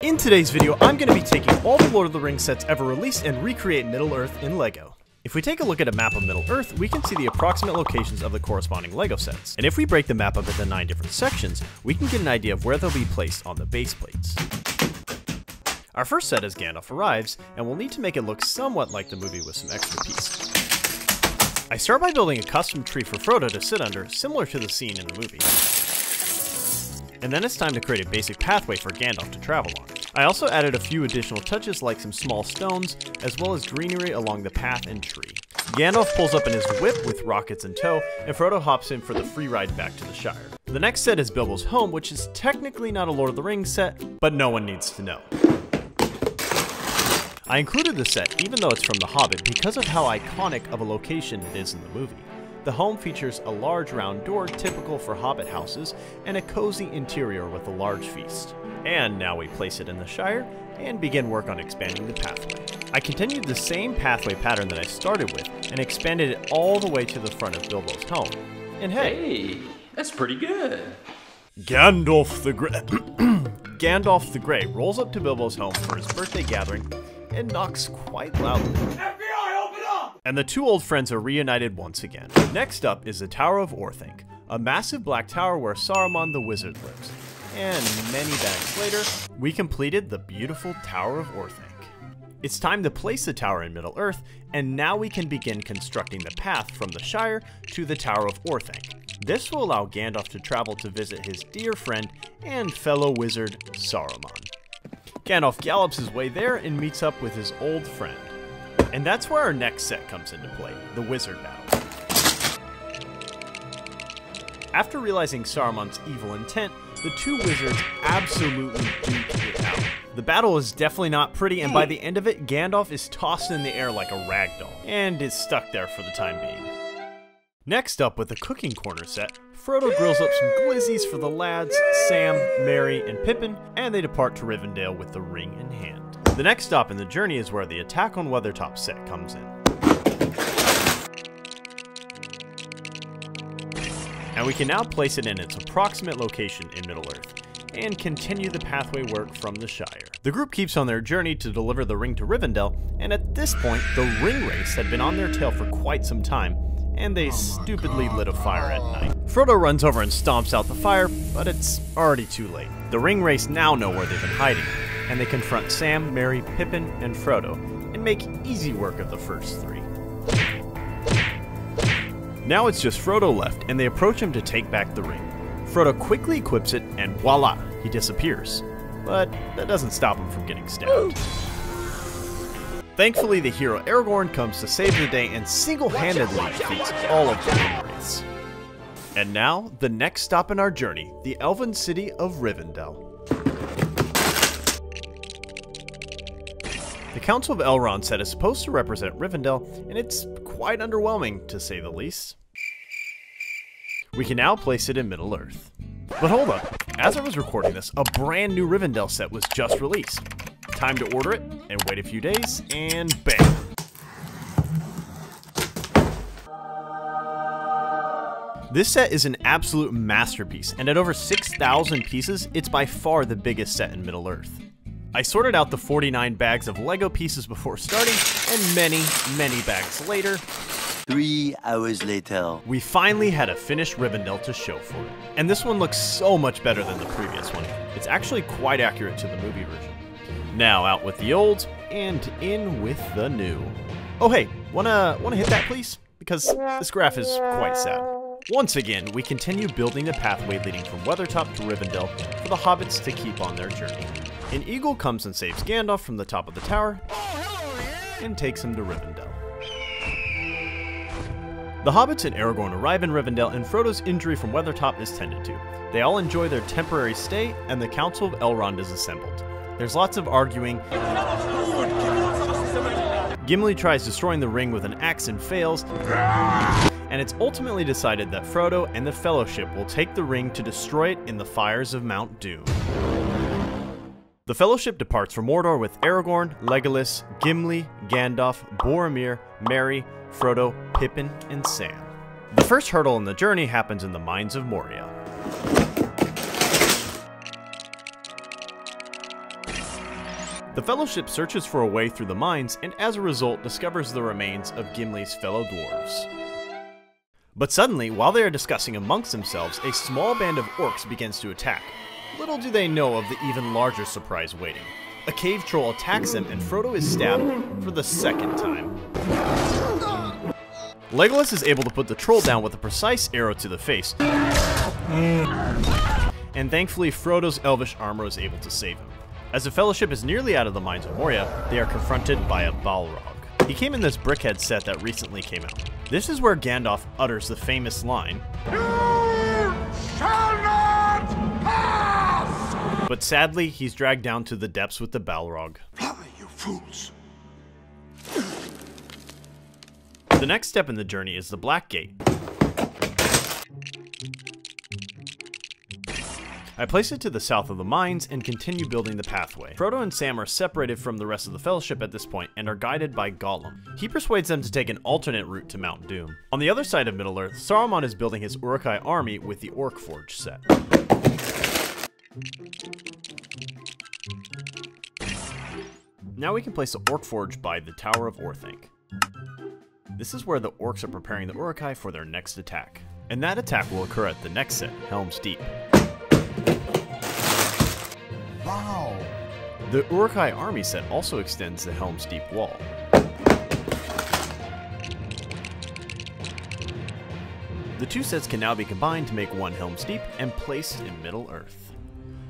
In today's video, I'm going to be taking all the Lord of the Rings sets ever released and recreate Middle-earth in LEGO. If we take a look at a map of Middle-earth, we can see the approximate locations of the corresponding LEGO sets. And if we break the map up into 9 different sections, we can get an idea of where they'll be placed on the base plates. Our first set as Gandalf arrives, and we'll need to make it look somewhat like the movie with some extra pieces. I start by building a custom tree for Frodo to sit under, similar to the scene in the movie. And then it's time to create a basic pathway for Gandalf to travel on. I also added a few additional touches like some small stones, as well as greenery along the path and tree. Gandalf pulls up in his whip with rockets in tow, and Frodo hops in for the free ride back to the Shire. The next set is Bilbo's home, which is technically not a Lord of the Rings set, but no one needs to know. I included the set, even though it's from The Hobbit, because of how iconic of a location it is in the movie. The home features a large round door typical for Hobbit houses, and a cozy interior with a large feast. And now we place it in the Shire, and begin work on expanding the pathway. I continued the same pathway pattern that I started with, and expanded it all the way to the front of Bilbo's home. And hey, that's pretty good. Gandalf the Grey rolls up to Bilbo's home for his birthday gathering, and knocks quite loudly. FBI, open up! And the two old friends are reunited once again. Next up is the Tower of Orthanc, a massive black tower where Saruman the Wizard lives. And many bags later, we completed the beautiful Tower of Orthanc. It's time to place the tower in Middle-earth, and now we can begin constructing the path from the Shire to the Tower of Orthanc. This will allow Gandalf to travel to visit his dear friend and fellow wizard, Saruman. Gandalf gallops his way there and meets up with his old friend. And that's where our next set comes into play, the Wizard Battle. After realizing Saruman's evil intent, the two wizards absolutely duke it out. The battle is definitely not pretty, and by the end of it, Gandalf is tossed in the air like a rag doll, and is stuck there for the time being. Next up with the Cooking Corner set, Frodo grills up some glizzies for the lads, Sam, Merry, and Pippin, and they depart to Rivendell with the ring in hand. The next stop in the journey is where the Attack on Weathertop set comes in. And we can now place it in its approximate location in Middle-earth, and continue the pathway work from the Shire. The group keeps on their journey to deliver the ring to Rivendell, and at this point, the ring race had been on their tail for quite some time, and they stupidly lit a fire at night. Frodo runs over and stomps out the fire, but it's already too late. The ring race now know where they've been hiding, and they confront Sam, Merry, Pippin, and Frodo, and make easy work of the first three. Now it's just Frodo left, and they approach him to take back the ring. Frodo quickly equips it, and voila, he disappears. But that doesn't stop him from getting stabbed. Thankfully, the hero Aragorn comes to save the day and single-handedly defeats all of the ring wraiths. And now, the next stop in our journey, the elven city of Rivendell. The Council of Elrond set is supposed to represent Rivendell, and it's quite underwhelming, to say the least. We can now place it in Middle-earth. But hold up, as I was recording this, a brand new Rivendell set was just released. Time to order it, and wait a few days, and bam! This set is an absolute masterpiece, and at over 6,000 pieces, it's by far the biggest set in Middle-earth. I sorted out the 49 bags of LEGO pieces before starting, and many bags later, 3 hours later, we finally had a finished Rivendell to show for it. And this one looks so much better than the previous one. It's actually quite accurate to the movie version. Now out with the old, and in with the new. Oh hey, wanna hit that please? Because this graph is quite sad. Once again, we continue building the pathway leading from Weathertop to Rivendell for the hobbits to keep on their journey. An eagle comes and saves Gandalf from the top of the tower, and takes him to Rivendell. The hobbits and Aragorn arrive in Rivendell, and Frodo's injury from Weathertop is tended to. They all enjoy their temporary stay, and the Council of Elrond is assembled. There's lots of arguing. Gimli tries destroying the ring with an axe and fails, and it's ultimately decided that Frodo and the Fellowship will take the ring to destroy it in the fires of Mount Doom. The Fellowship departs for Mordor with Aragorn, Legolas, Gimli, Gandalf, Boromir, Merry, Frodo, Pippin, and Sam. The first hurdle in the journey happens in the Mines of Moria. The Fellowship searches for a way through the mines and as a result discovers the remains of Gimli's fellow dwarves. But suddenly, while they are discussing amongst themselves, a small band of orcs begins to attack. Little do they know of the even larger surprise waiting. A cave troll attacks them and Frodo is stabbed for the second time. Legolas is able to put the troll down with a precise arrow to the face. And thankfully Frodo's elvish armor is able to save him. As the Fellowship is nearly out of the mines of Moria, they are confronted by a Balrog. He came in this Brickhead set that recently came out. This is where Gandalf utters the famous line, "You shall not pass!" But sadly, he's dragged down to the depths with the Balrog. Fly, you fools! The next step in the journey is the Black Gate. I place it to the south of the mines and continue building the pathway. Frodo and Sam are separated from the rest of the Fellowship at this point and are guided by Gollum. He persuades them to take an alternate route to Mount Doom. On the other side of Middle-earth, Saruman is building his Uruk-hai army with the Orc Forge set. Now we can place the Orc Forge by the Tower of Orthanc. This is where the orcs are preparing the Uruk-hai for their next attack. And that attack will occur at the next set, Helm's Deep. Wow! The Uruk-hai army set also extends the Helm's Deep wall. The two sets can now be combined to make one Helm's Deep and placed in Middle-earth.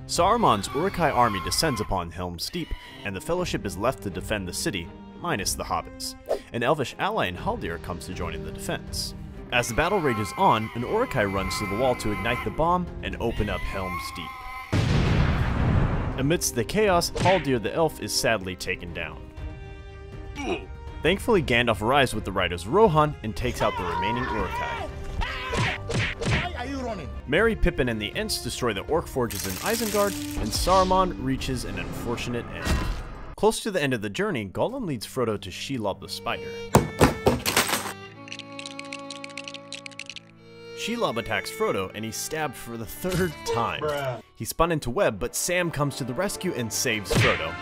Saruman's Uruk-hai army descends upon Helm's Deep, and the Fellowship is left to defend the city, minus the hobbits. An elvish ally in Haldir comes to join in the defense. As the battle rages on, an Uruk-hai runs to the wall to ignite the bomb and open up Helm's Deep. Amidst the chaos, Haldir the elf is sadly taken down. Thankfully, Gandalf arrives with the riders Rohan and takes out the remaining Uruk-hai. Why are you running? Merry, Pippin, and the Ents destroy the Orc Forges in Isengard, and Saruman reaches an unfortunate end. Close to the end of the journey, Gollum leads Frodo to Shelob the Spider. Shelob attacks Frodo, and he's stabbed for the third time. He's spun into web, but Sam comes to the rescue and saves Frodo.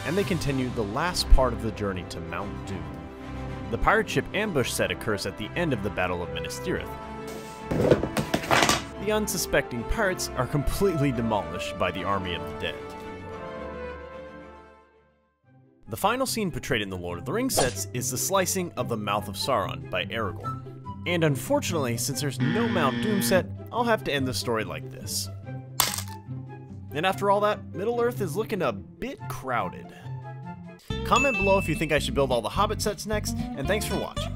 And they continue the last part of the journey to Mount Doom. The pirate ship ambush set occurs at the end of the Battle of Minas Tirith. The unsuspecting pirates are completely demolished by the army of the dead. The final scene portrayed in the Lord of the Rings sets is the slicing of the Mouth of Sauron by Aragorn. And unfortunately, since there's no Mount Doom set, I'll have to end the story like this. And after all that, Middle-earth is looking a bit crowded. Comment below if you think I should build all the Hobbit sets next, and thanks for watching.